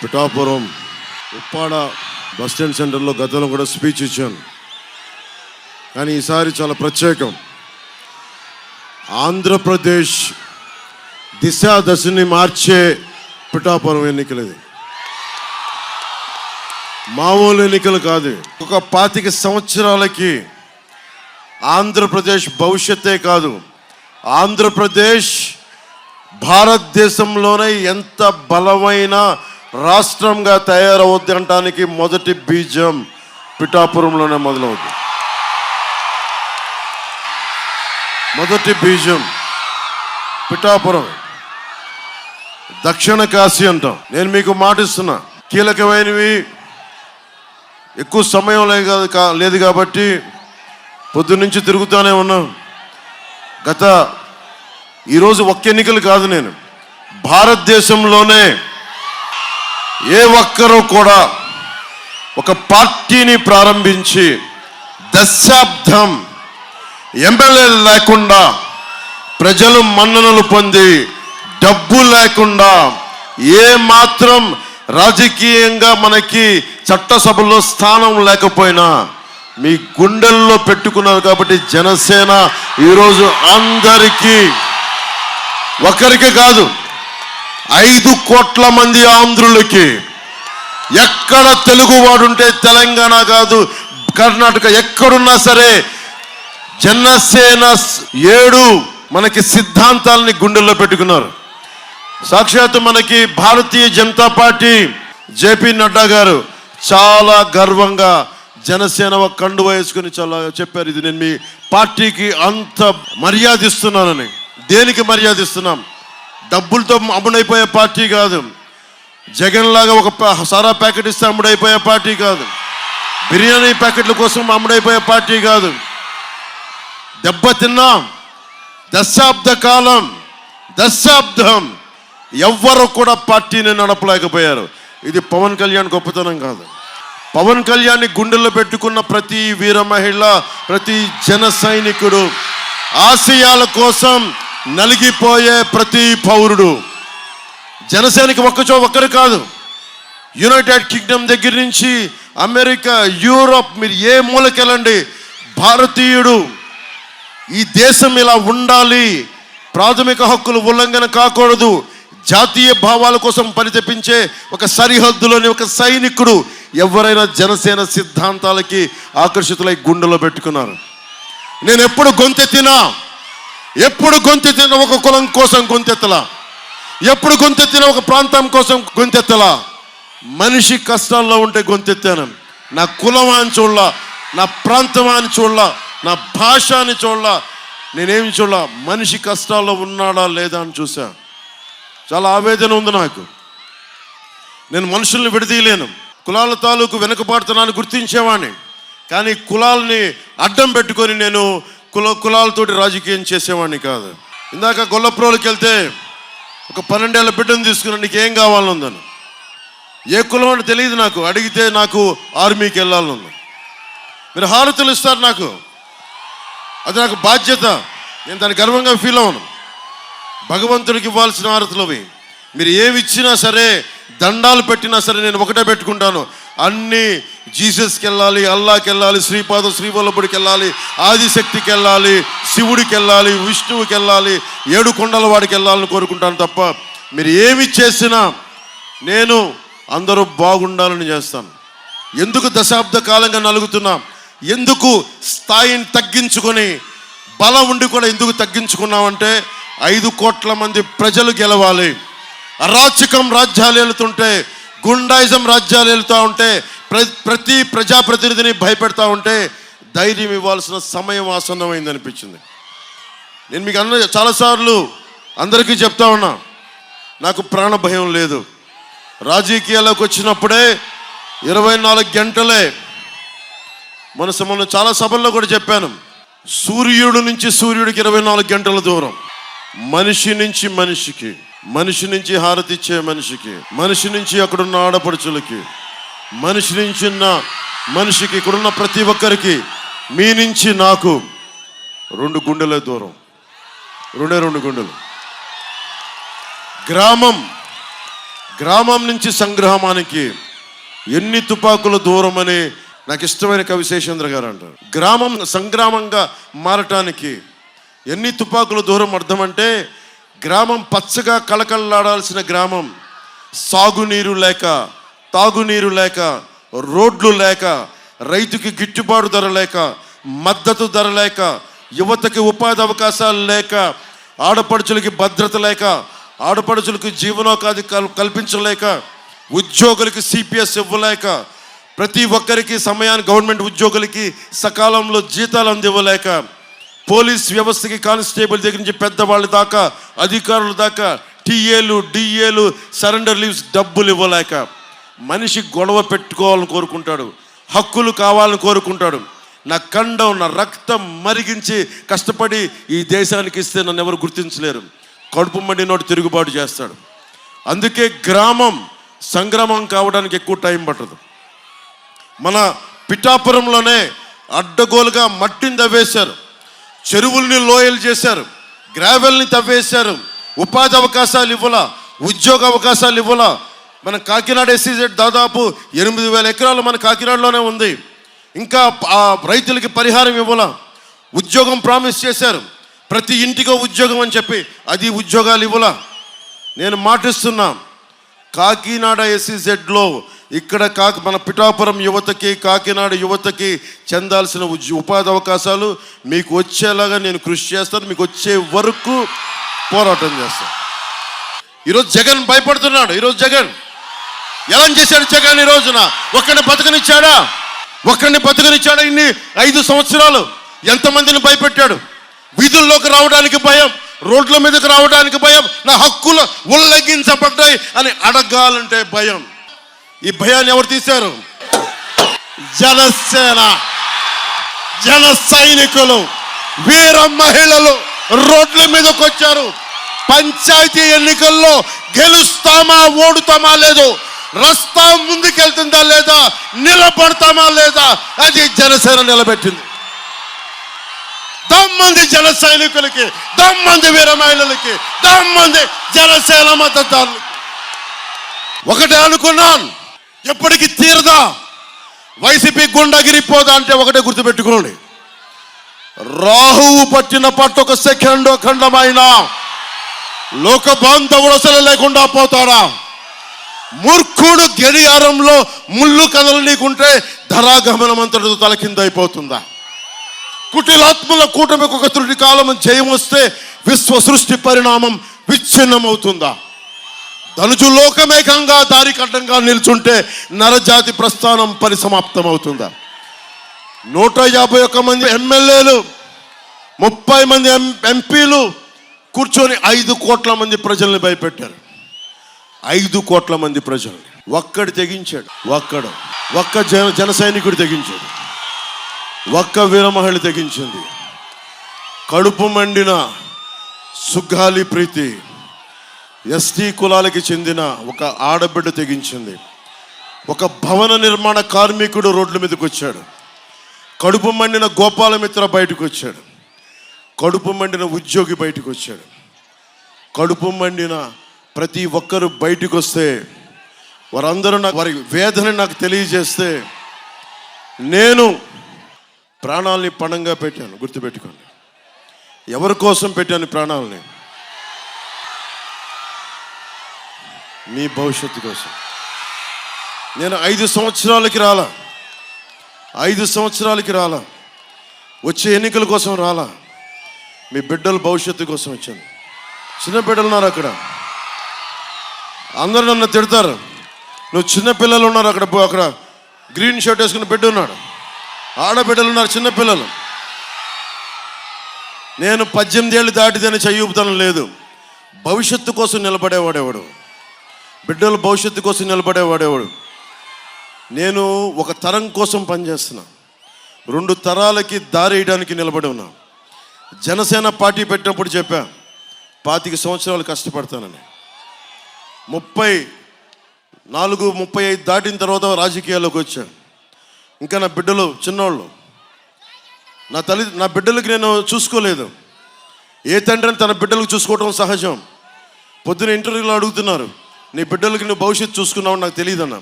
Pithapuram Uppada bus stand సెంటర్లో గతంలో కూడా స్పీచ్ ఇచ్చాను. కానీ ఈసారి చాలా ప్రత్యేకం. ఆంధ్రప్రదేశ్ దశని మార్చే పిఠాపురం ఎన్నికలు. ఇది మామూలు ఎన్నికలు కాదు. ఒక 25 సంవత్సరాలకి ఆంధ్రప్రదేశ్ భవిష్యత్తే కాదు, ఆంధ్రప్రదేశ్ భారతదేశంలోనే ఎంత బలమైన రాష్ట్రంగా తయారవుద్ది అనడానికి మొదటి బీజం పిఠాపురంలోనే మొదలవుద్ది. మొదటి బీజం పిఠాపురం. దక్షిణ కాశీ అంటాం. నేను మీకు మాటిస్తున్నా, కీలకమైనవి ఎక్కువ సమయం లేదు కాబట్టి పొద్దున్నుంచి తిరుగుతూనే ఉన్నాం. ఈరోజు ఒక్క ఎన్నికలు కాదు, నేను భారతదేశంలోనే ఏ ఒక్కరూ కూడా ఒక పార్టీని ప్రారంభించి దశాబ్దం ఎమ్మెల్యేలు లేకుండా, ప్రజలు మన్ననలు పొంది, డబ్బు లేకుండా, ఏ మాత్రం రాజకీయంగా మనకి చట్టసభలో స్థానం లేకపోయినా మీ గుండెల్లో పెట్టుకున్నారు. కాబట్టి జనసేన ఈరోజు అందరికీ, ఒకరికి కాదు 5 కోట్ల మంది ఆంధ్రులకి, ఎక్కడ తెలుగువాడుంటే తెలంగాణ కాదు కర్ణాటక ఎక్కడున్నా సరే జనసేన 7 మనకి సిద్ధాంతాలని గుండెల్లో పెట్టుకున్నారు. సాక్షాత్తు మనకి భారతీయ జనతా పార్టీ జేపీ నడ్డా గారు చాలా గర్వంగా జనసేన కండువ వేసుకుని చాలా చెప్పారు. ఇది నేను మీ పార్టీకి అంత మర్యాదిస్తున్నానని. దేనికి మర్యాదిస్తున్నాం? డబ్బులతో అమ్ముడైపోయే పార్టీ కాదు. జగన్ లాగా ఒక సారా ప్యాకెట్ ఇస్తే అమ్ముడైపోయే పార్టీ కాదు. బిర్యానీ ప్యాకెట్ల కోసం అమ్ముడైపోయే పార్టీ కాదు. దెబ్బతిన్నాం. దశాబ్దం ఎవ్వరు కూడా పార్టీని నడపలేకపోయారు. ఇది పవన్ కళ్యాణ్ గొప్పతనం కాదు. పవన్ కళ్యాణ్ని గుండెల్లో పెట్టుకున్న ప్రతి వీర మహిళ, ప్రతి జన సైనికుడు, ఆశయాల కోసం నలిగిపోయే ప్రతి పౌరుడు, జనసేనకి ఒక్కరు కాదు. యునైటెడ్ కింగ్డమ్ దగ్గర నుంచి అమెరికా, యూరోప్, మీరు ఏ మూలకెళ్ళండి, భారతీయుడు ఈ దేశం ఇలా ఉండాలి, ప్రాథమిక హక్కులు ఉల్లంఘన కాకూడదు, జాతీయ భావాల కోసం పరితపించే ఒక సరిహద్దులోని ఒక సైనికుడు ఎవరైనా జనసేన సిద్ధాంతాలకి ఆకర్షితులై గుండెలో పెట్టుకున్నారు. నేను ఎప్పుడు గొంతెత్తినా ఒక కులం కోసం గొంతెత్తలా, ఎప్పుడు గొంతెత్తినా ఒక ప్రాంతం కోసం గొంతెత్తలా. మనిషి కష్టాల్లో ఉంటే గొంతెత్తాను. నా కులం అని చూడలా, నా ప్రాంతం అని చూడలా, నా భాష అని చూడలా, నేనేమి చూడలా, మనిషి కష్టాల్లో ఉన్నాడా లేదా అని చూసా. చాలా ఆవేదన ఉంది నాకు. నేను మనుషుల్ని విడదీయలేను. కులాల తాలూకు వెనుకబాటుతనాన్ని గుర్తించేవాడిని. కానీ కులాలని అడ్డం పెట్టుకొని నేను కులాలతోటి రాజకీయం చేసేవాడిని కాదు. ఇందాక గొల్లప్రోలకి వెళ్తే ఒక 12 ఏళ్ల బిడ్డను తీసుకుని నీకు ఏం కావాలని ఉందని, ఏ కులం అని తెలియదు నాకు. అడిగితే నాకు ఆర్మీకి వెళ్ళాలని ఉంది. మీరు హారతులు ఇస్తారు నాకు, అది నాకు బాధ్యత. నేను దాన్ని గర్వంగా ఫీల్ అవ్వను. భగవంతుడికి ఇవ్వాల్సిన హారతులు అవి. మీరు ఏమి ఇచ్చినా సరే, దండాలు పెట్టినా సరే నేను ఒకటే పెట్టుకుంటాను, అన్నీ జీసస్కి వెళ్ళాలి, అల్లాకి వెళ్ళాలి, శ్రీవల్లభుడికి వెళ్ళాలి, ఆదిశక్తికి వెళ్ళాలి, శివుడికి వెళ్ళాలి, విష్ణువుకి వెళ్ళాలి, 7 కొండల వాడికి వెళ్ళాలని కోరుకుంటాను తప్ప మీరు ఏమి చేసినా నేను అందరూ బాగుండాలని చేస్తాను. ఎందుకు దశాబ్ద కాలంగా నలుగుతున్నా? ఎందుకు స్థాయిని తగ్గించుకొని, బలం ఉండి కూడా ఎందుకు తగ్గించుకున్నామంటే 5 కోట్ల మంది ప్రజలు గెలవాలి. అరాచకం రాజ్యాలు వెళుతుంటే, గుండాయిజం రాజ్యాలు వెళుతూ ఉంటే, ప్రతి ప్రజాప్రతినిధిని భయపెడతా ఉంటే ధైర్యం ఇవ్వాల్సిన సమయం ఆసన్నమైంది అనిపించింది. నేను మీకు చాలాసార్లు అందరికీ చెప్తా ఉన్నా, నాకు ప్రాణ భయం లేదు. రాజకీయాల్లోకి వచ్చినప్పుడే 24 గంటలే, మొన్న చాలా సభల్లో కూడా చెప్పాను, సూర్యుడు నుంచి సూర్యుడికి 24 గంటల దూరం. మనిషి నుంచి మనిషికి, మనిషి నుంచి హారతి ఇచ్చే మనిషికి, మనిషి నుంచి అక్కడున్న ఆడపడుచులకి, మనిషి నుంచి మనిషికి, ఇక్కడున్న ప్రతి ఒక్కరికి, మీ నుంచి నాకు 2 గుండెల దూరం, 2 గుండెలు. గ్రామం గ్రామం నుంచి సంగ్రామానికి ఎన్ని తుపాకుల దూరం అని నాకు ఇష్టమైన కవి శేషేంద్ర గారు అంటారు. గ్రామం సంగ్రామంగా మారటానికి ఎన్ని తుపాకుల దూరం అర్థం అంటే, గ్రామం పచ్చగా కళకళలాడాల్సిన గ్రామం సాగునీరు లేక, తాగునీరు లేక, రోడ్లు లేక, రైతుకి గిట్టుబాటు ధర లేక, మద్దతు ధర లేక, యువతకి ఉపాధి అవకాశాలు లేక, ఆడపడుచులకి భద్రత లేక, ఆడపడుచులకు జీవనోపాధి కల్పించలేక, ఉద్యోగులకి సిపిఎస్ ఇవ్వలేక, ప్రతి ఒక్కరికి సమయానికి గవర్నమెంట్ ఉద్యోగులకి సకాలంలో జీతాలు అందివ్వలేక, పోలీస్ వ్యవస్థకి కానిస్టేబుల్ దగ్గర నుంచి పెద్దవాళ్ళ దాకా, అధికారుల దాకా టీఏలు డిఏలు సరెండర్ లీవ్స్ డబ్బులు ఇవ్వలేక, మనిషి గొడవ పెట్టుకోవాలని కోరుకుంటాడు, హక్కులు కావాలని కోరుకుంటాడు. నా కండం నా రక్తం మరిగించి కష్టపడి ఈ దేశానికి ఇస్తే నన్ను ఎవరు గుర్తించలేరు, కడుపు మండి నోటి తిరుగుబాటు చేస్తాడు. అందుకే గ్రామం సంగ్రామం కావడానికి ఎక్కువ టైం పట్టదు. మన పిఠాపురంలోనే అడ్డగోలుగా మట్టిని తవ్వేశారు, చెరువుల్ని లోయలు చేశారు, గ్రావెల్ని తవ్వేశారు, ఉపాధి అవకాశాలు ఇవ్వాల, ఉద్యోగ అవకాశాలు ఇవ్వాల. మన కాకినాడ ఎస్సీజెడ్ దాదాపు 8,000 ఎకరాలు మన కాకినాడలోనే ఉంది. ఇంకా ఆ రైతులకి పరిహారం ఇవ్వాల, ఉద్యోగం ప్రామిస్ చేశారు, ప్రతి ఇంటికో ఉద్యోగం అని చెప్పి అది ఉద్యోగాలు ఇవ్వాల. నేను మాటిస్తున్నా, కాకినాడ ఎస్సీజెడ్లో ఇక్కడ మన పిఠాపురం యువతకి, కాకినాడ యువతకి చెందాల్సిన ఉపాధి అవకాశాలు మీకు వచ్చేలాగా నేను కృషి చేస్తాను. మీకు వచ్చే వరకు పోరాటం చేస్తాను. ఈరోజు జగన్ భయపడుతున్నాడు. ఈరోజు జగన్ ఎలా చేశాడు? జగన్ ఈ రోజున ఒక్కడిని బతకనిచ్చాడా? ఇన్ని 5 సంవత్సరాలు ఎంతమందిని భయపెట్టాడు? వీధుల్లోకి రావడానికి భయం, రోడ్ల మీదకి రావడానికి భయం, నా హక్కులు ఉల్లంఘించబడ్డాయి అని అడగాలంటే భయం. ఈ భయాన్ని ఎవరు తీశారు? జనసేన, జన సైనికులు, వీర మహిళలు రోడ్ల మీదకి వచ్చారు. పంచాయతీ ఎన్నికల్లో గెలుస్తామా ఓడుతామా లేదు, రస్తా ముందుకెళ్తుందా లేదా, నిలబడతామా లేదా, అది జనసేన నిలబెట్టింది. దమ్మంది జన సైనికులకి, దమ్మంది వీర మహిళలకి, దమ్మంది జనసేన మద్దతుదారులకి. ఒకటే అనుకున్నాను, ఎప్పటికీ తీరదా, వైసీపీ గుండగిరిపోదా అంటే ఒకటే గుర్తుపెట్టుకోండి, రాహువు పట్టిన పట్టు ఒక సెకండ్ ఖండమైన లోక బాంధవుడు అసలు లేకుండా పోతాడా? మూర్ఖుడు గడియారంలో ముళ్ళు కదలనీకుంటే ధరాగమనం అంతటితో తలకిందైపోతుందా? కుటిలాత్మల కూటమికి ఒక త్రుటి కాలం జయం వస్తే విశ్వ సృష్టి పరిణామం విచ్ఛిన్నమవుతుందా? ధనుజు లోకమేకంగా దారికడ్డంగా నిల్చుంటే నరజాతి ప్రస్థానం పరిసమాప్తమవుతుందా? 151 మంది ఎమ్మెల్యేలు, 30 మంది ఎంపీలు కూర్చొని 5 కోట్ల మంది ప్రజల్ని భయపెట్టారు. 5 కోట్ల మంది ప్రజలు ఒక్కడు తెగించాడు. ఒక్క జన సైనికుడు తెగించాడు, ఒక్క వీర మహిళ తెగించింది. కడుపు మండిన సుగ్గాలి ప్రీతి ఎస్టీ కులాలకి చెందిన ఒక ఆడబిడ్డ తెగించింది. ఒక భవన నిర్మాణ కార్మికుడు రోడ్ల మీదకి వచ్చాడు. కడుపు మండిన గోపాలమిత్ర బయటకు వచ్చాడు. కడుపు మండిన ఉద్యోగి బయటకు వచ్చాడు. కడుపు మండిన ప్రతి ఒక్కరు బయటకు వస్తే వారందరూ వారి వేదన నాకు తెలియజేస్తే నేను ప్రాణాలని పణంగా పెట్టాను. గుర్తుపెట్టుకోండి, ఎవరి కోసం పెట్టాను ప్రాణాలని? మీ భవిష్యత్తు కోసం. నేను 5 సంవత్సరాలకి రాలా, 5 సంవత్సరాలకి రాలా, వచ్చే ఎన్నికల కోసం రాలా, మీ బిడ్డల భవిష్యత్తు కోసం వచ్చాను. చిన్న బిడ్డలు ఉన్నారు అక్కడ, అందరూ నన్ను తిడతారు, నువ్వు చిన్న పిల్లలు ఉన్నారు అక్కడ గ్రీన్ షర్ట్ వేసుకున్న బిడ్డ ఉన్నాడు, ఆడబిడ్డలు ఉన్నారు, చిన్నపిల్లలు. నేను 18 ఏళ్ళు దాటితేనే చెయ్యూపుతనం లేదు. భవిష్యత్తు కోసం నిలబడేవాడేవాడు, బిడ్డల భవిష్యత్తు కోసం నిలబడేవాడేవాడు. నేను ఒక తరం కోసం పనిచేస్తున్నా, 2 తరాలకి దారి వేయడానికి నిలబడి ఉన్నా. జనసేన పార్టీ పెట్టినప్పుడు చెప్పా 25 సంవత్సరాలు కష్టపడతానని. 34-35 దాటిన తర్వాత రాజకీయాల్లోకి వచ్చాను. ఇంకా నా బిడ్డలు చిన్నోళ్ళు, నా బిడ్డలకి నేను చూసుకోలేదు. ఏ తండ్రిని తన బిడ్డలకు చూసుకోవడం సహజం. పొద్దున ఇంటర్వ్యూలో అడుగుతున్నారు, నీ బిడ్డలకి నువ్వు భవిష్యత్తు చూసుకున్నావు నాకు తెలియదన్నా.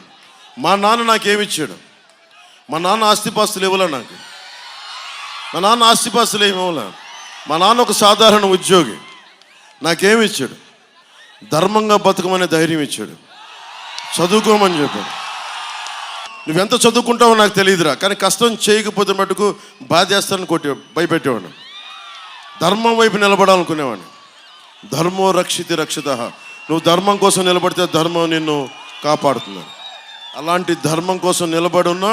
మా నాన్న నాకేమిచ్చాడు? మా నాన్న ఆస్తిపాస్తులు ఇవ్వలే నాకు. మా నాన్న ఆస్తిపాస్తులు ఏమి ఇవ్వలే. మా నాన్న ఒక సాధారణ ఉద్యోగి. నాకేమి ఇచ్చాడు? ధర్మంగా బతకమనే ధైర్యం ఇచ్చాడు, చదువుకోమని చెప్పాడు. నువ్వెంత చదువుకుంటావో నాకు తెలియదురా, కానీ కష్టం చేయకపోతే మటుకు బాధేస్తానని భయపెట్టేవాడు. ధర్మం వైపు నిలబడాలనుకునేవాడిని. ధర్మో రక్షితి రక్షిత. నువ్వు ధర్మం కోసం నిలబడితే ధర్మం నిన్ను కాపాడుతున్నాడు. అలాంటి ధర్మం కోసం నిలబడున్నా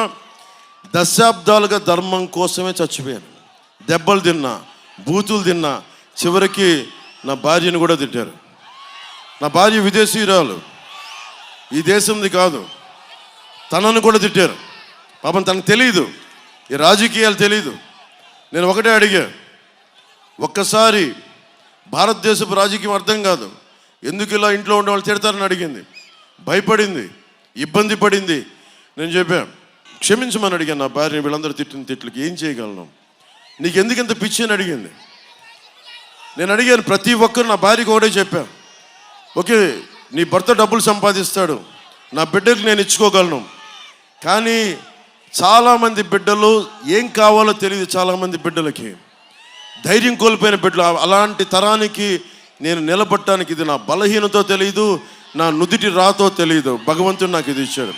దశాబ్దాలుగా ధర్మం కోసమే చచ్చిపోయాను. దెబ్బలు తిన్నా, బూతులు తిన్నా, చివరికి నా భార్యను కూడా తిట్టారు. నా భార్య విదేశీయురాలు, ఈ దేశంది కాదు. తనను కూడా తిట్టారు. పాపం తనకు తెలియదు, ఈ రాజకీయాలు తెలియదు. నేను ఒకటే అడిగా, ఒక్కసారి భారతదేశపు రాజకీయం అర్థం కాదు, ఎందుకు ఇలా ఇంట్లో ఉండే వాళ్ళు తిడతారని అడిగింది. భయపడింది, ఇబ్బంది పడింది. నేను చెప్పాను, క్షమించమని అడిగాను నా భార్య. వీళ్ళందరూ తిట్టిన తిట్లకి ఏం చేయగలను, నీకు ఎందుకు ఇంత పిచ్చి అని అడిగింది. నేను అడిగాను, ప్రతి ఒక్కరు నా భార్యకు ఒకటే చెప్పాను, ఓకే నీ భర్త డబ్బులు సంపాదిస్తాడు, నా బిడ్డకి నేను ఇచ్చుకోగలను. కానీ చాలామంది బిడ్డలు ఏం కావాలో తెలియదు. చాలామంది బిడ్డలకి ధైర్యం కోల్పోయిన బిడ్డలు. అలాంటి తరానికి నేను నిలబడటానికి ఇది నా బలహీనతో తెలియదు, నా నుదిటి రాతో తెలియదు. భగవంతుడు నాకు ఇది ఇచ్చాడు.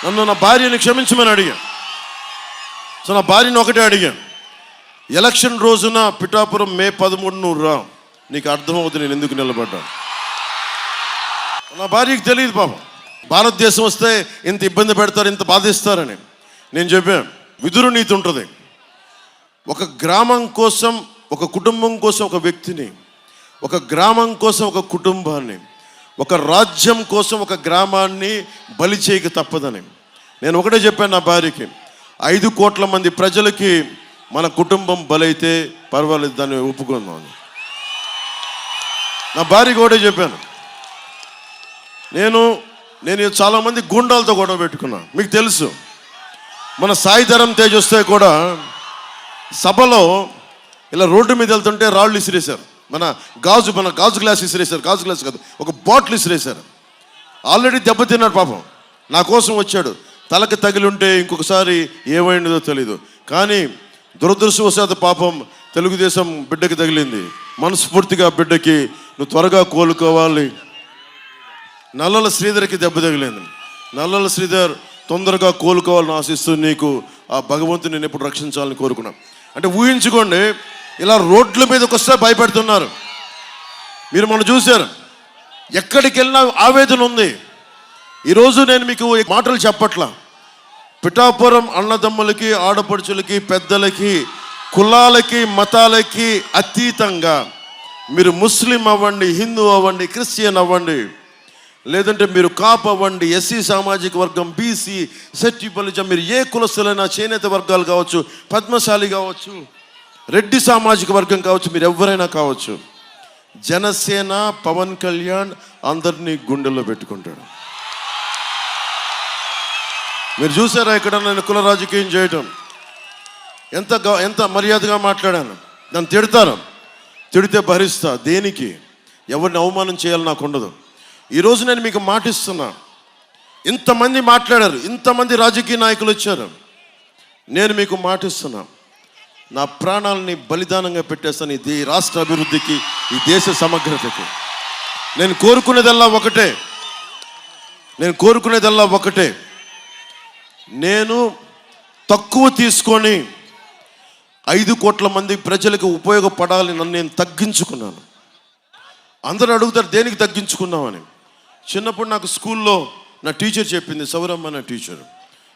నన్ను నా భార్యని క్షమించమని అడిగాను. సో నా భార్యని ఒకటే అడిగాను, ఎలక్షన్ రోజున పిఠాపురం మే 13 నువ్వు రా, నీకు అర్థమవుతుంది నేను ఎందుకు నిలబడ్డాను. నా భార్యకి తెలియదు పాపం, భారతదేశం వస్తే ఇంత ఇబ్బంది పెడతారు, ఇంత బాధిస్తారని. నేను చెప్పాను, విదురు నీతి ఉంటుంది. ఒక గ్రామం కోసం, ఒక కుటుంబం కోసం ఒక వ్యక్తిని, ఒక గ్రామం కోసం ఒక కుటుంబాన్ని, ఒక రాజ్యం కోసం ఒక గ్రామాన్ని బలి చేయక తప్పదని. నేను ఒకటే చెప్పాను నా భార్యకి, 5 కోట్ల మంది ప్రజలకి మన కుటుంబం బలైతే పర్వాలేదు, దాన్ని ఒప్పుకుందాం. నా భార్యకి ఒకటే చెప్పాను. నేను చాలామంది గుండాలతో గొడవ పెట్టుకున్నాను. మీకు తెలుసు, మన సాయిధరం తేజ్ వస్తే కూడా సభలో ఇలా రోడ్డు మీద వెళ్తుంటే రాళ్ళు ఇసిరేశారు. మన గాజు గ్లాస్ ఇసిరేశారు. గాజు గ్లాస్ కాదు, ఒక బాటిల్ ఇసిరేశారు. ఆల్రెడీ దెబ్బతిన్నాడు పాపం, నా కోసం వచ్చాడు. తలకి తగిలి ఉంటే ఇంకొకసారి ఏమైందో తెలీదు. కానీ దురదృష్టవశాత్తు పాపం తెలుగుదేశం బిడ్డకి తగిలింది. మనస్ఫూర్తిగా బిడ్డకి నువ్వు త్వరగా కోలుకోవాలి. నల్లల శ్రీధర్కి దెబ్బ తగిలింది. నల్లల శ్రీధర్ తొందరగా కోలుకోవాలని ఆశిస్తూ నీకు ఆ భగవంతుని నేను ఎప్పుడు రక్షించాలని కోరుకున్నాను. అంటే ఊహించుకోండి, ఇలా రోడ్ల మీదకి వస్తే భయపెడుతున్నారు. మీరు మనం చూశారు, ఎక్కడికి వెళ్ళినా ఆవేదన ఉంది. ఈరోజు నేను మీకు మాటలు చెప్పట్లా. పిఠాపురం అన్నదమ్ములకి, ఆడపడుచులకి, పెద్దలకి, కులాలకి, మతాలకి అతీతంగా మీరు ముస్లిం అవ్వండి, హిందూ అవ్వండి, క్రిస్టియన్ అవ్వండి, లేదంటే మీరు కాపు అవ్వండి, ఎస్సీ సామాజిక వర్గం, బీసీ, సెట్టిపల్లిజం, మీరు ఏ కులస్తులైనా, చేనేత వర్గాలు కావచ్చు, పద్మశాలి కావచ్చు, రెడ్డి సామాజిక వర్గం కావచ్చు, మీరు ఎవరైనా కావచ్చు, జనసేన పవన్ కళ్యాణ్ అందరినీ గుండెల్లో పెట్టుకుంటాడు. మీరు చూసారా ఇక్కడ నేను కుల రాజకీయం చేయటం? ఎంత మర్యాదగా మాట్లాడాను. నన్ను తిడతాను, తిడితే భరిస్తా. దేనికి? ఎవరిని అవమానం చేయాలి నాకు ఉండదు. ఈరోజు నేను మీకు మాటిస్తున్నా, ఇంతమంది మాట్లాడారు, ఇంతమంది రాజకీయ నాయకులు వచ్చారు. నేను మీకు మాటిస్తున్నా, నా ప్రాణాలని బలిదానంగా పెట్టేస్తాను ఈ రాష్ట్ర అభివృద్ధికి, ఈ దేశ సమగ్రతకి. నేను కోరుకునేదల్లా ఒకటే, నేను తక్కువ తీసుకొని 5 కోట్ల మంది ప్రజలకు ఉపయోగపడాలని నన్ను నేను తగ్గించుకున్నాను. అందరూ అడుగుతారు దేనికి తగ్గించుకున్నామని. చిన్నప్పుడు నాకు స్కూల్లో నా టీచర్ చెప్పింది, సౌరమ్మ నా టీచర్,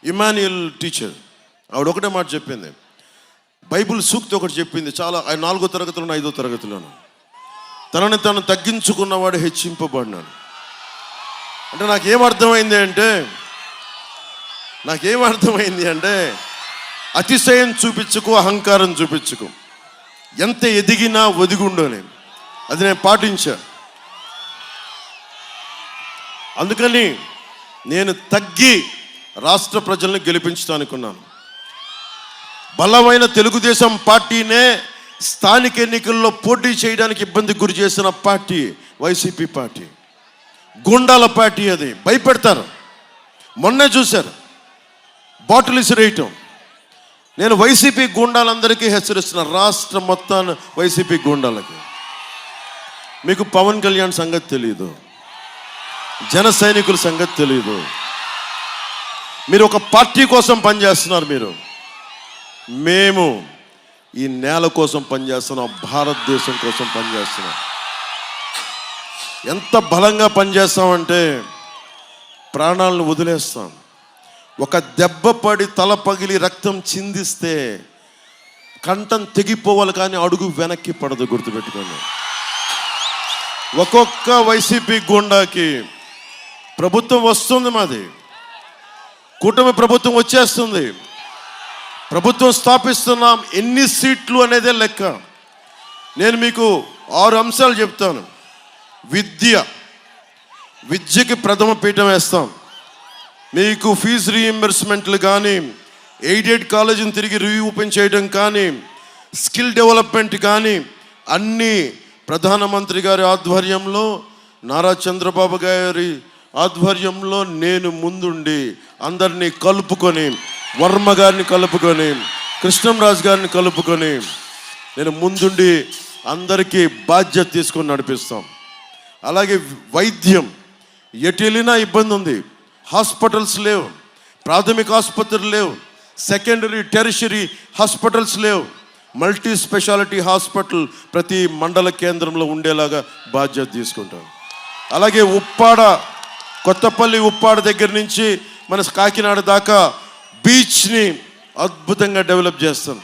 ఇమాన్యుయల్ టీచర్. ఆవిడ ఒకటే మాట చెప్పింది, బైబిల్ సూక్తి ఒకటి చెప్పింది. చాలా 4వ తరగతిలోను 5వ తరగతిలోను, తనని తను తగ్గించుకున్నవాడు హెచ్చింపబడినాడు. అంటే నాకేమర్థమైంది అంటే అతిశయం చూపించుకో, అహంకారం చూపించుకో, ఎంత ఎదిగినా ఒదిగుండని. అది నేను పాటించా. అందుకని నేను తగ్గి రాష్ట్ర ప్రజల్ని గెలిపించడానుకున్నాను. బలమైన తెలుగుదేశం పార్టీనే స్థానిక ఎన్నికల్లో పోటీ చేయడానికి ఇబ్బంది గురి చేసిన party YCP party. Gundala party అది, భయపెడతారు. మొన్నే చూశారు బాటిల్ ఇసిరేయటం. నేను వైసీపీ గుండాలందరికీ హెచ్చరిస్తున్నా, రాష్ట్రం మొత్తాన్ని వైసీపీ గుండాలకి. మీకు పవన్ కళ్యాణ్ సంగతి తెలియదు, జన సైనికుల సంగతి తెలియదు. మీరు ఒక పార్టీ కోసం పనిచేస్తున్నారు. మేము ఈ నేల కోసం పనిచేస్తున్నాం, భారతదేశం కోసం పనిచేస్తున్నాం. ఎంత బలంగా పనిచేస్తామంటే ప్రాణాలను వదిలేస్తాం. ఒక దెబ్బ పడి తల పగిలి రక్తం చిందిస్తే కంఠం తెగిపోవాలి, కానీ అడుగు వెనక్కి పడదు, గుర్తుపెట్టుకోండి. ఒక్కొక్క వైసీపీ గుండాకి ప్రభుత్వం వస్తుంది, మాది కూటమి ప్రభుత్వం వచ్చేస్తుంది, ప్రభుత్వం స్థాపిస్తున్నాం. ఎన్ని సీట్లు అనేదే లెక్క. నేను మీకు 6 అంశాలు చెప్తాను. విద్యకి ప్రథమ పీఠం వేస్తాం. మీకు ఫీజు రీయింబర్స్మెంట్లు కానీ, ఎయిడెడ్ కాలేజీని తిరిగి రీఓపెన్ చేయడం కానీ, స్కిల్ డెవలప్మెంట్ కానీ అన్నీ ప్రధానమంత్రి గారి ఆధ్వర్యంలో, నారా చంద్రబాబు గారి ఆధ్వర్యంలో నేను ముందుండి అందరినీ కలుపుకొని, వర్మ గారిని కలుపుకొని, కృష్ణంరాజు గారిని కలుపుకొని నేను ముందుండి అందరికీ బాధ్యత తీసుకొని నడిపిస్తాం. అలాగే వైద్యం, ఎటు వెళ్ళినా ఇబ్బంది ఉంది. హాస్పిటల్స్ లేవు, ప్రాథమిక ఆసుపత్రులు లేవు, సెకండరీ టెరిషరీ హాస్పిటల్స్ లేవు. మల్టీ స్పెషాలిటీ హాస్పిటల్ ప్రతి మండల కేంద్రంలో ఉండేలాగా బాధ్యత తీసుకుంటాం. అలాగే కొత్తపల్లి ఉప్పాడ దగ్గర నుంచి మన కాకినాడ దాకా బీచ్ని అద్భుతంగా డెవలప్ చేస్తాం.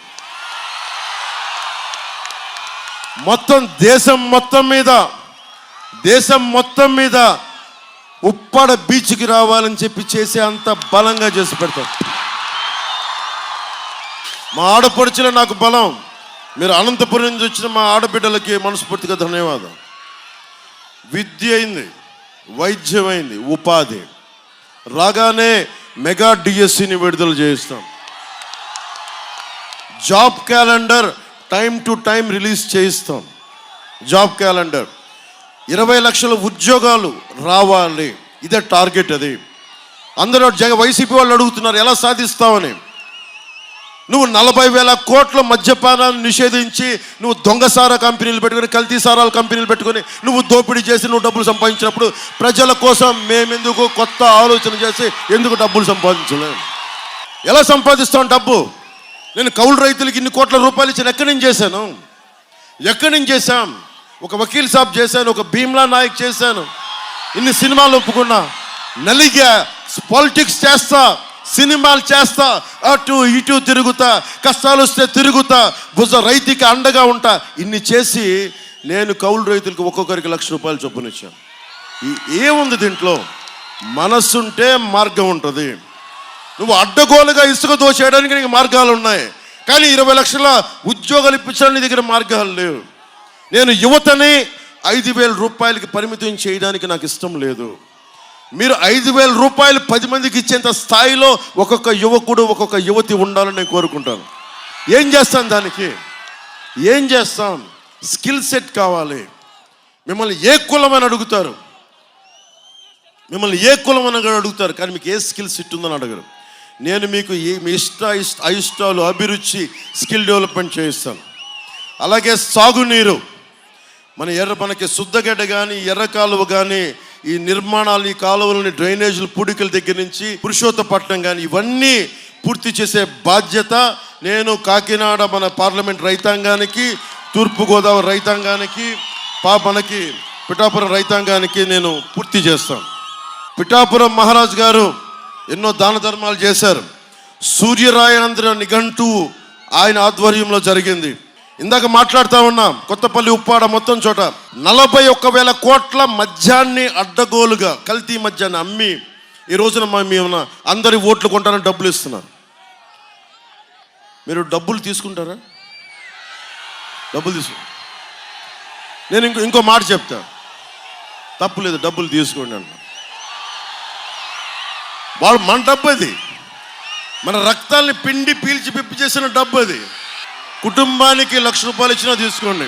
దేశం మొత్తం మీద ఉప్పాడ బీచ్కి రావాలని చెప్పి చేసే అంత బలంగా చేసి పెడతాం. మా ఆడపడుచులో నాకు బలం. మీరు అనంతపురం నుంచి వచ్చిన మా ఆడబిడ్డలకి మనస్ఫూర్తిగా ధన్యవాదం. విద్య అయింది, వైద్యం అయింది, ఉపాధి రాగానే మెగా డిఎస్సిని విడుదల చేయిస్తాం. Job calendar time to time release చేయిస్తాం. జాబ్ క్యాలెండర్ 20 లక్షల ఉద్యోగాలు రావాలి, ఇదే టార్గెట్. అది అందరూ వైసీపీ వాళ్ళు అడుగుతున్నారు ఎలా సాధిస్తావని. నువ్వు 40,000 కోట్ల మద్యపానాన్ని నిషేధించి, నువ్వు దొంగసారా కంపెనీలు పెట్టుకొని, కల్తీ సారాల కంపెనీలు పెట్టుకొని నువ్వు దోపిడీ చేసి నువ్వు డబ్బులు సంపాదించినప్పుడు ప్రజల కోసం మేమెందుకు కొత్త ఆలోచన చేసి ఎందుకు డబ్బులు సంపాదించలేము? ఎలా సంపాదిస్తాం డబ్బు? నేను కౌలు రైతులకి ఇన్ని కోట్ల రూపాయలు ఇచ్చిన ఎక్కడి నుంచి చేశాం? ఒక వకీల్ సాబ్ చేశాను, ఒక భీమ్లా నాయక్ చేశాను, ఇన్ని సినిమాలు ఒప్పుకున్నా, నలిగా పాలిటిక్స్ చేస్తా, సినిమాలు చేస్తా, అటు ఇటు తిరుగుతా, కష్టాలు వస్తే తిరుగుతా, రైతుకి అండగా ఉంటా. ఇన్ని చేసి నేను కౌలు రైతులకు ఒక్కొక్కరికి ₹1,00,000 చొప్పునిచ్చాను. ఏముంది దీంట్లో? మనస్సుంటే మార్గం ఉంటుంది. నువ్వు అడ్డగోలుగా ఇసుక దోచేయడానికి నీకు మార్గాలు ఉన్నాయి, కానీ 20 లక్షల ఉద్యోగాలు ఇప్పించడానికి నీ దగ్గర మార్గాలు లేవు. నేను యువతని ₹5,000 పరిమితం చేయడానికి నాకు ఇష్టం లేదు. మీరు ₹5,000 10 మందికి ఇచ్చేంత స్థాయిలో ఒక్కొక్క యువకుడు, ఒక్కొక్క యువతి ఉండాలని నేను కోరుకుంటాను. ఏం చేస్తాం దానికి? స్కిల్ సెట్ కావాలి. మిమ్మల్ని ఏ కులం అని అడుగుతారు, కానీ మీకు ఏ స్కిల్ సెట్ ఉందని అడగరు. నేను మీకు మీ అయిష్టాలు, అభిరుచి, స్కిల్ డెవలప్మెంట్ చేయిస్తాను. అలాగే సాగునీరు, మనకి శుద్ధగడ్డ కానీ, ఎర్ర కాలువ కానీ, ఈ నిర్మాణాలు, ఈ కాలువలని, డ్రైనేజీలు, పూడికల దగ్గర నుంచి పురుషోత్తపట్నం కానీ ఇవన్నీ పూర్తి చేసే బాధ్యత నేను కాకినాడ మన పార్లమెంట్ రైతాంగానికి, తూర్పుగోదావరి రైతాంగానికి, మనకి పిఠాపురం రైతాంగానికి నేను పూర్తి చేస్తాను. పిఠాపురం మహారాజు గారు ఎన్నో దాన ధర్మాలు చేశారు. సూర్యరాయాంధ్ర నిఘంటువు ఆయన ఆధ్వర్యంలో జరిగింది. ఇందాక మాట్లాడుతూ ఉన్నాం, కొత్తపల్లి ఉప్పాడ మొత్తం చోట 41,000 కోట్ల మద్యాన్ని అడ్డగోలుగా, కల్తీ మద్యాన్ని అమ్మి ఈ రోజున మేము అందరి ఓట్లు కొంటారని డబ్బులు ఇస్తున్నారు. మీరు డబ్బులు తీసుకుంటారా? నేను ఇంకో మాట చెప్తా, తప్పు లేదు, డబ్బులు తీసుకోండి అన్న. వాళ్ళు మన డబ్బు అది, మన రక్తాల్ని పిండి పీల్చి పిప్పి చేసిన డబ్బు అది. కుటుంబానికి ₹1,00,000 ఇచ్చినా తీసుకోండి,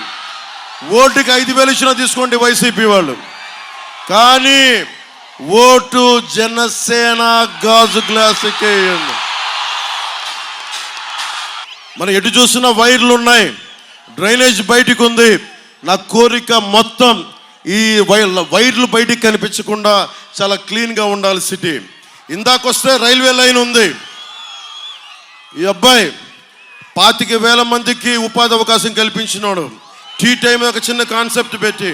ఓటుకి 5,000 ఇచ్చినా తీసుకోండి వైసీపీ వాళ్ళు. కానీ ఓటు జనసేన గాజు గ్లాసుకే వేయండి. మనం ఎటు చూసినా వైర్లు ఉన్నాయి, డ్రైనేజ్ బయటికి ఉంది. నా కోరిక మొత్తం ఈ వైర్లు బయటికి కనిపించకుండా చాలా క్లీన్గా ఉండాలి సిటీ. ఇందాకొస్తే రైల్వే లైన్ ఉంది. ఈ అబ్బాయి 25,000 మందికి ఉపాధి అవకాశం కల్పించినాడు. టీ టైం ఒక చిన్న కాన్సెప్ట్ పెట్టి,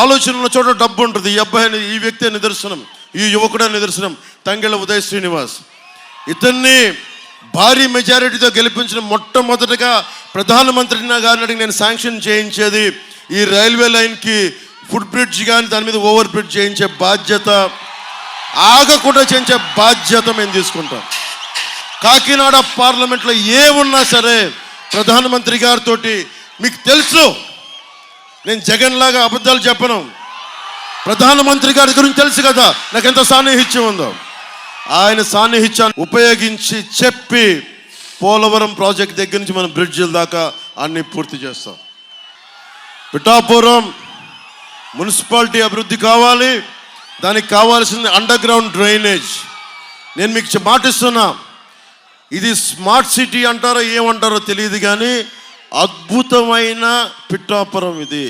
ఆలోచన ఉన్న చోట డబ్బు ఉంటుంది. ఈ అబ్బాయి, ఈ వ్యక్తి నిదర్శనం, ఈ యువకుడే నిదర్శనం. తంగెళ్ళ ఉదయ్ శ్రీనివాస్. ఇతన్ని భారీ మెజారిటీతో గెలిపించిన మొట్టమొదటిగా ప్రధానమంత్రిని గారిని అడిగి నేను శాంక్షన్ చేయించేది ఈ రైల్వే లైన్కి ఫుట్ బ్రిడ్జ్ కానీ దాని మీద ఓవర్ బ్రిడ్జ్ చేయించే బాధ్యత, ఆగకుండా చేయించే బాధ్యత మేము తీసుకుంటాం. కాకినాడ పార్లమెంట్లో ఏమున్నా సరే ప్రధానమంత్రి గారితో, మీకు తెలుసు నేను జగన్ లాగా అబద్ధాలు చెప్పను. ప్రధానమంత్రి గారి గురించి తెలుసు కదా నాకు ఎంత సాన్నిహిత్యం ఉందో. ఆయన సాన్నిహిత్యాన్ని ఉపయోగించి చెప్పి పోలవరం ప్రాజెక్ట్ దగ్గర నుంచి మనం బ్రిడ్జిల దాకా అన్ని పూర్తి చేస్తాం. పిఠాపురం మున్సిపాలిటీ అభివృద్ధి కావాలి. దానికి కావాల్సింది అండర్ గ్రౌండ్ డ్రైనేజ్. నేను మీకు మాటిస్తున్నా, ఇది స్మార్ట్ సిటీ అంటారో ఏమంటారో తెలియదు కానీ అద్భుతమైన పిఠాపురం ఇది.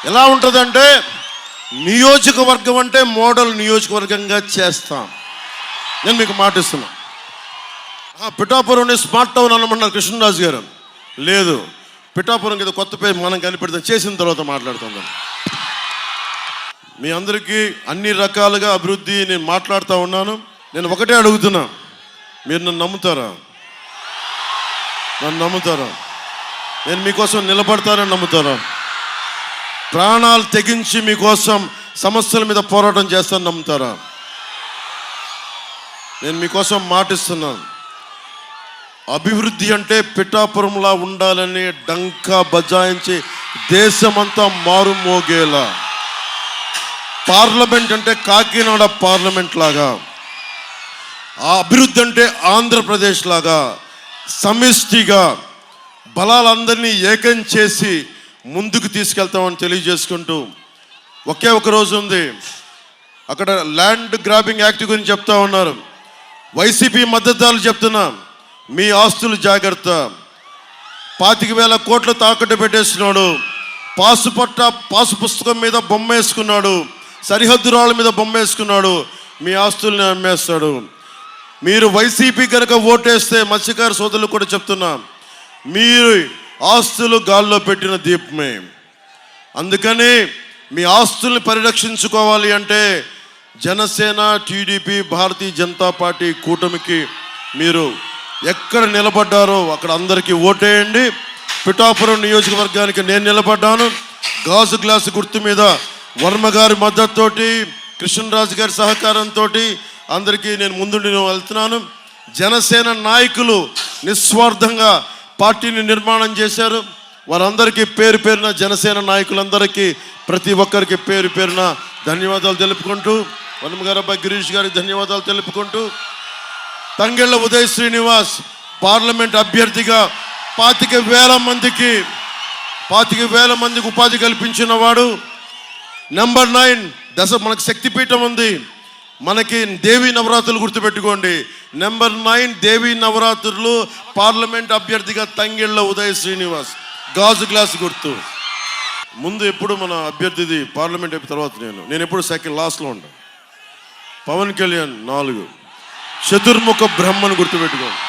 ఎలా ఉంటుందంటే నియోజకవర్గం అంటే మోడల్ నియోజకవర్గంగా చేస్తాం. నేను మీకు మాటిస్తున్నా. పిఠాపురం స్మార్ట్ టౌన్ అనమన్నారు కృష్ణరాజు గారు. లేదు, పిఠాపురం ఏదో కొత్త పేరు మనం కనిపెడతాం, చేసిన తర్వాత మాట్లాడుతుందాం. మీ అందరికీ అన్ని రకాలుగా అభివృద్ధి నేను మాట్లాడుతూ ఉన్నాను. నేను ఒకటే అడుగుతున్నా, మీరు నన్ను నమ్ముతారా? నన్ను నమ్ముతారా? నేను మీకోసం నిలబడతానని నమ్ముతారా? ప్రాణాలు తెగించి మీకోసం సమస్యల మీద పోరాటం చేస్తానని నమ్ముతారా? నేను మీకోసం మాటిస్తున్నాను. అభివృద్ధి అంటే పిఠాపురంలా ఉండాలని డంకా బజాయించి దేశమంతా మారుమోగేలా, పార్లమెంట్ అంటే కాకినాడ పార్లమెంట్ లాగా, ఆ అభివృద్ధి అంటే ఆంధ్రప్రదేశ్ లాగా సమిష్టిగా బలాలందరినీ ఏకం చేసి ముందుకు తీసుకెళ్తామని తెలియజేసుకుంటూ, ఒకే ఒక రోజు ఉంది. అక్కడ ల్యాండ్ గ్రాబింగ్ యాక్ట్ గురించి చెప్తా ఉన్నారు. వైసీపీ మద్దతుదారులు చెప్తున్నా, మీ ఆస్తులు జాగ్రత్త. 25,000 కోట్లు తాకట్టు పెట్టేస్తున్నాడు. పాసు పుస్తకం మీద బొమ్మ వేసుకున్నాడు, సరిహద్దు రాళ్ళ మీద బొమ్మ వేసుకున్నాడు. మీ ఆస్తుల్ని అమ్మేస్తాడు. మీరు వైసీపీ కనుక ఓటేస్తే మత్స్యకార సోదరులు కూడా చెప్తున్నా, మీరు ఆస్తులు గాల్లో పెట్టిన దీపమే. అందుకని మీ ఆస్తుల్ని పరిరక్షించుకోవాలి అంటే జనసేన, టీడీపీ, భారతీయ జనతా పార్టీ కూటమికి మీరు ఎక్కడ నిలబడ్డారో అక్కడ అందరికీ ఓటేయండి. పిఠాపురం నియోజకవర్గానికి నేను నిలబడ్డాను. గాజు గ్లాసు గుర్తు మీద వర్మ గారి మద్దతుతోటి, కృష్ణరాజు గారి సహకారంతో అందరికీ నేను ముందుండి వెళ్తున్నాను. జనసేన నాయకులు నిస్వార్థంగా పార్టీని నిర్మాణం చేశారు. వారందరికీ పేరు పేరున, జనసేన నాయకులందరికీ ప్రతి ఒక్కరికి పేరు పేరున ధన్యవాదాలు తెలుపుకుంటూ, వర్మ గారు, అబ్బాయి గిరీష్ గారికి ధన్యవాదాలు తెలుపుకుంటూ, తంగెళ్ళ ఉదయ్ శ్రీనివాస్ పార్లమెంట్ అభ్యర్థిగా 25,000 మందికి ఉపాధి కల్పించిన వాడు. నెంబర్ 9 మనకు శక్తిపీఠం ఉంది. మనకి దేవీ నవరాత్రులు గుర్తుపెట్టుకోండి. నెంబర్ 9 దేవీ నవరాత్రులు పార్లమెంట్ అభ్యర్థిగా తంగెళ్ళ ఉదయ్ శ్రీనివాస్, గాజు గ్లాస్ గుర్తు. ముందు ఎప్పుడు మన అభ్యర్థిది పార్లమెంట్ అయిపోయిన తర్వాత నేను ఎప్పుడు సెకండ్ లాస్ట్లో ఉంటాను. పవన్ కళ్యాణ్ 4 చతుర్ముఖ బ్రహ్మను గుర్తుపెట్టుకోండి.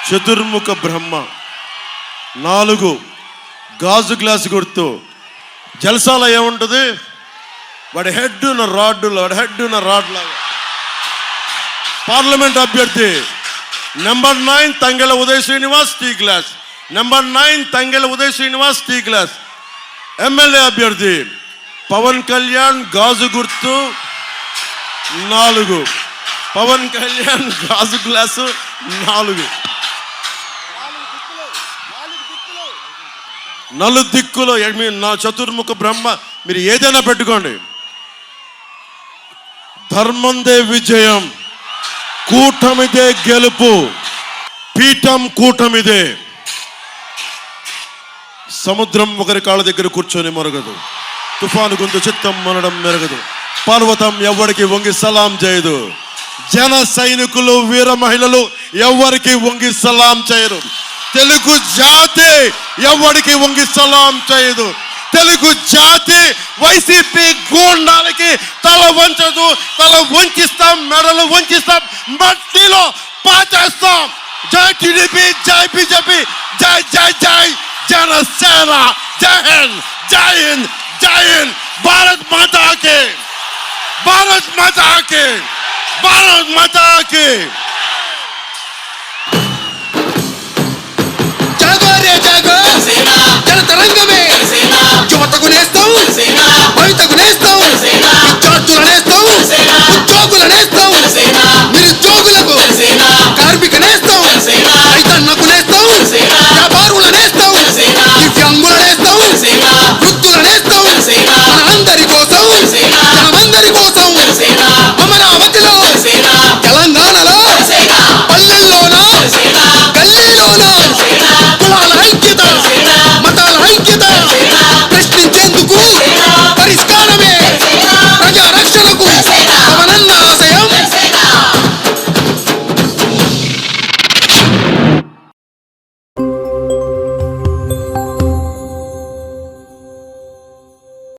చతుర్ముఖ బ్రహ్మ 4 గాజు గ్లాస్ గుర్తు. జల్సాల ఏముంటుంది? వాడి హెడ్ ఉన్న రాడ్ లాగా పార్లమెంట్ అభ్యర్థి. Number 9 Tangella Uday Srinivas tea glass. Number 9 Tangella Uday Srinivas tea glass. MLA అభ్యర్థి పవన్ కళ్యాణ్ గాజు గుర్తు 4. పవన్ కళ్యాణ్ గాజు గ్లాసు 4. 4 దిక్కులు నా చతుర్ముఖ బ్రహ్మ. మీరు ఏదైనా పెట్టుకోండి. ధర్మందే విజయం, కూటమిదే గెలుపు, పీఠం కూటమిదే. సముద్రం ఒకరి కాళ్ళ దగ్గర కూర్చొని మరగదు. తుఫాను గొంతు చిత్తం మనడం మెరగదు, పర్వతం ఎవరికి వంగి సలాం చేయదు, జన సైనికులు వీర మహిళలు ఎవరికి వంగి సలాం చేయరు, తెలుగు జాతి ఎవరికి వంగి సలాం చేయదు, తెలుగు జాతి వైసీపీ గూండాలకి తల వంచదు, తల వంచిస్తాం, మెడలు వంచిస్తాం, మట్టిలో పాచేస్తాం. జై టీడీపీ, జై బీజేపీ, జై జై జై జనసేన, జై హింద్, జై హింద్, జై హింద్. భారత్ మాతా కి, భారత్ మాతా కి, భారత్ మాతా కి. జాగో రే జాగో